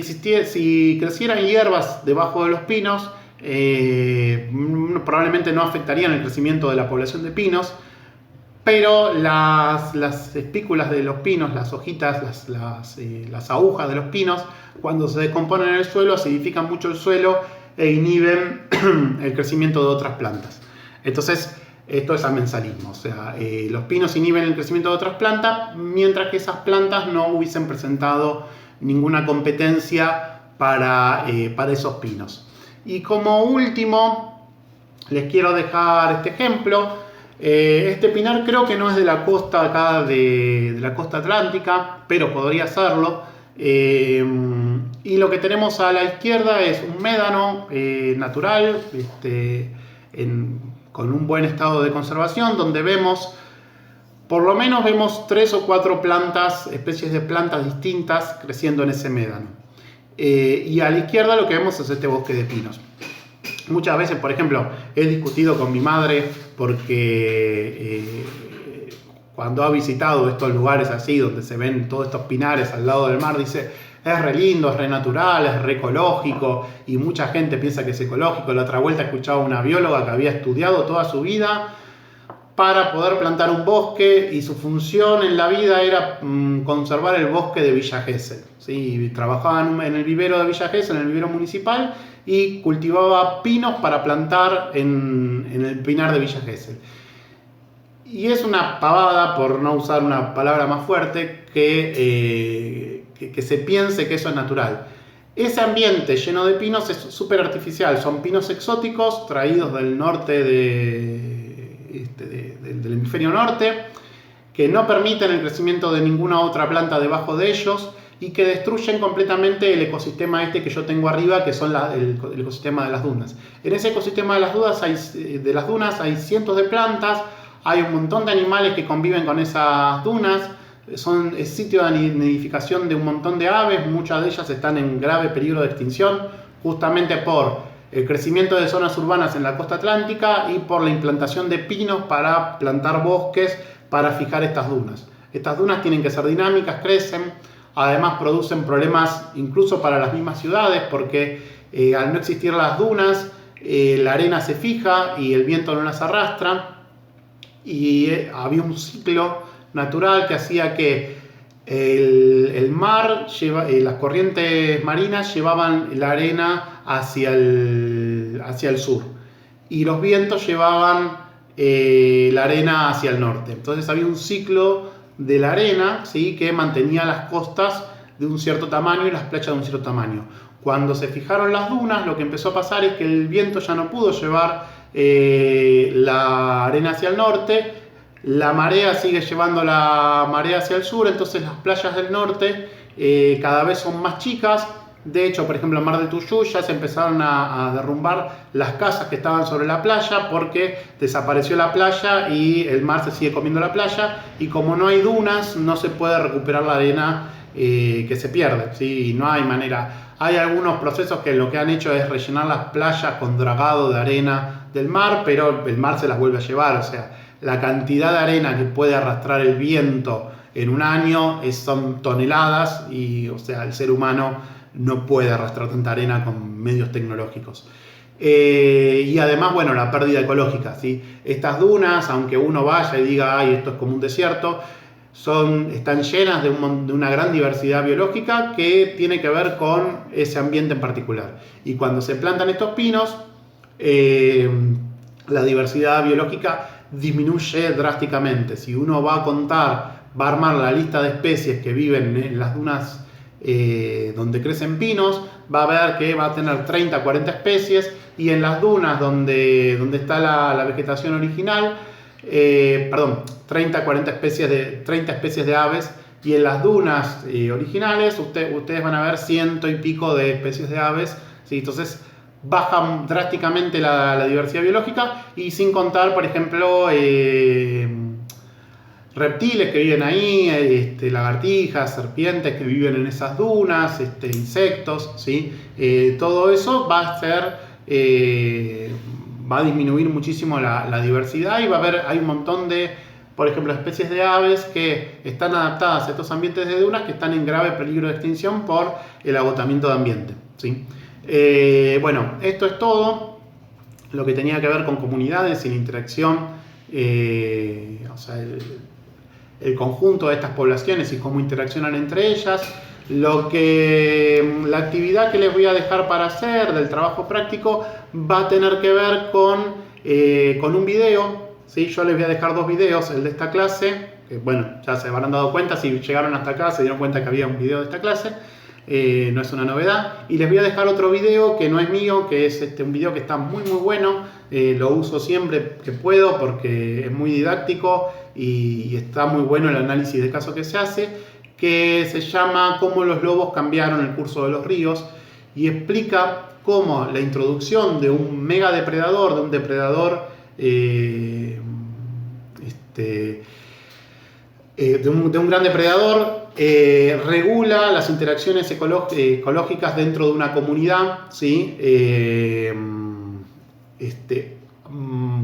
crecieran hierbas debajo de los pinos, probablemente no afectarían el crecimiento de la población de pinos. Pero las espículas de los pinos, las hojitas, las agujas de los pinos, cuando se descomponen en el suelo, acidifican mucho el suelo e inhiben el crecimiento de otras plantas. Entonces, Esto es amensalismo, o sea, los pinos inhiben el crecimiento de otras plantas, mientras que esas plantas no hubiesen presentado ninguna competencia para esos pinos. Y como último, les quiero dejar este ejemplo. Este pinar creo que no es de la costa acá de la costa atlántica, pero podría serlo. Y lo que tenemos a la izquierda es un médano natural, con un buen estado de conservación, donde vemos, por lo menos vemos 3 o 4 plantas, especies de plantas distintas creciendo en ese médano. Y a la izquierda lo que vemos es este bosque de pinos. Muchas veces, por ejemplo, he discutido con mi madre porque cuando ha visitado estos lugares así, donde se ven todos estos pinares al lado del mar, dice, es re lindo, es re natural, es re ecológico, y mucha gente piensa que es ecológico. La otra vuelta escuchaba a una bióloga que había estudiado toda su vida para poder plantar un bosque, y su función en la vida era conservar el bosque de Villa Gesell. ¿Sí? Trabajaba en el vivero de Villa Gesell, en el vivero municipal, y cultivaba pinos para plantar en el pinar de Villa Gesell. Y es una pavada, por no usar una palabra más fuerte, que se piense que eso es natural. Ese ambiente lleno de pinos es súper artificial. Son pinos exóticos traídos del norte del hemisferio norte, que no permiten el crecimiento de ninguna otra planta debajo de ellos y que destruyen completamente el ecosistema que yo tengo arriba, que son el ecosistema de las dunas. En ese ecosistema de las dunas hay cientos de plantas, hay un montón de animales que conviven con esas dunas, es sitio de nidificación de un montón de aves, muchas de ellas están en grave peligro de extinción, justamente por el crecimiento de zonas urbanas en la costa atlántica y por la implantación de pinos para plantar bosques para fijar estas dunas. Estas dunas tienen que ser dinámicas, crecen, además producen problemas incluso para las mismas ciudades, porque al no existir las dunas, la arena se fija y el viento no las arrastra, y había un ciclo natural que hacía que el mar, las corrientes marinas llevaban la arena hacia el sur y los vientos llevaban la arena hacia el norte. Entonces había un ciclo de la arena, ¿sí?, que mantenía las costas de un cierto tamaño y las playas de un cierto tamaño. Cuando se fijaron las dunas, lo que empezó a pasar es que el viento ya no pudo llevar la arena hacia el norte, la marea sigue llevando la marea hacia el sur, entonces las playas del norte cada vez son más chicas. De hecho, por ejemplo, en Mar del Tuyú ya se empezaron a derrumbar las casas que estaban sobre la playa porque desapareció la playa y el mar se sigue comiendo la playa, y como no hay dunas no se puede recuperar la arena que se pierde, ¿sí? No hay manera. Hay algunos procesos que lo que han hecho es rellenar las playas con dragado de arena del mar, pero el mar se las vuelve a llevar. O sea, la cantidad de arena que puede arrastrar el viento en un año son toneladas, y o sea, el ser humano no puede arrastrar tanta arena con medios tecnológicos. Y además, bueno, la pérdida ecológica, ¿sí? Estas dunas, aunque uno vaya y diga, ay, esto es como un desierto, están llenas de una gran diversidad biológica que tiene que ver con ese ambiente en particular. Y cuando se plantan estos pinos, la diversidad biológica disminuye drásticamente. Si uno va a armar la lista de especies que viven en las dunas donde crecen pinos, va a ver que va a tener 30, 40 especies, y en las dunas donde está la vegetación original, 30, 40 especies de aves, y en las dunas originales ustedes van a ver 100 y pico de especies de aves, ¿sí? Entonces baja drásticamente la diversidad biológica, y sin contar, por ejemplo, reptiles que viven ahí, lagartijas, serpientes que viven en esas dunas, insectos, ¿sí? Todo eso va a disminuir muchísimo la diversidad, y hay un montón de, por ejemplo, especies de aves que están adaptadas a estos ambientes de dunas que están en grave peligro de extinción por el agotamiento de ambiente, ¿sí? Bueno, esto es todo lo que tenía que ver con comunidades y la interacción, o sea, el conjunto de estas poblaciones y cómo interaccionan entre ellas. La actividad que les voy a dejar para hacer del trabajo práctico va a tener que ver con un video, ¿sí? Yo les voy a dejar 2 videos, el de esta clase, que bueno, ya se habrán dado cuenta, si llegaron hasta acá se dieron cuenta que había un video de esta clase, no es una novedad. Y les voy a dejar otro video que no es mío, que es un video que está muy bueno, lo uso siempre que puedo porque es muy didáctico y está muy bueno el análisis de caso que se hace, que se llama Cómo los lobos cambiaron el curso de los ríos, y explica cómo la introducción de un mega depredador, de un depredador de un gran depredador, regula las interacciones ecológicas dentro de una comunidad, ¿sí?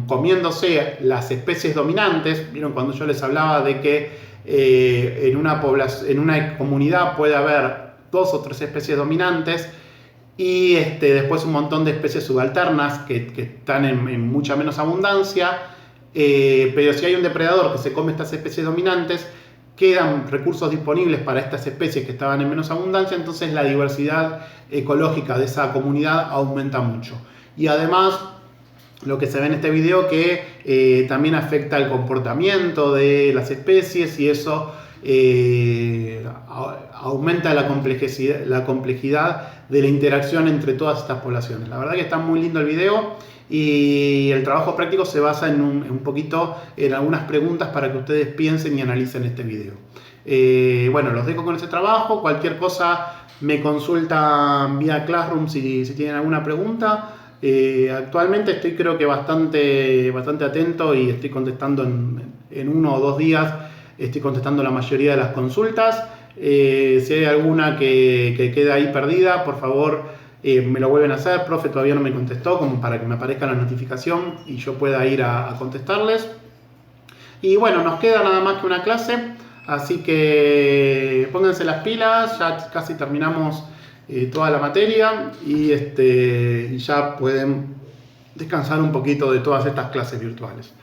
Comiéndose las especies dominantes. Vieron cuando yo les hablaba de que en una comunidad puede haber 2 o 3 especies dominantes y después un montón de especies subalternas que están en mucha menos abundancia. Pero si hay un depredador que se come estas especies dominantes, quedan recursos disponibles para estas especies que estaban en menos abundancia, entonces la diversidad ecológica de esa comunidad aumenta mucho. Y además, lo que se ve en este video que también afecta el comportamiento de las especies, y eso aumenta la complejidad de la interacción entre todas estas poblaciones. La verdad que está muy lindo el video. Y el trabajo práctico se basa en un poquito en algunas preguntas para que ustedes piensen y analicen este video. Bueno, los dejo con ese trabajo. Cualquier cosa me consultan vía Classroom si tienen alguna pregunta. Actualmente estoy creo que bastante atento y estoy contestando en 1 o 2 días. Estoy contestando la mayoría de las consultas. Si hay alguna que queda ahí perdida, por favor, me lo vuelven a hacer. Profe, todavía no me contestó, como para que me aparezca la notificación y yo pueda ir a contestarles. Y bueno, nos queda nada más que una clase, así que pónganse las pilas, ya casi terminamos toda la materia y ya pueden descansar un poquito de todas estas clases virtuales.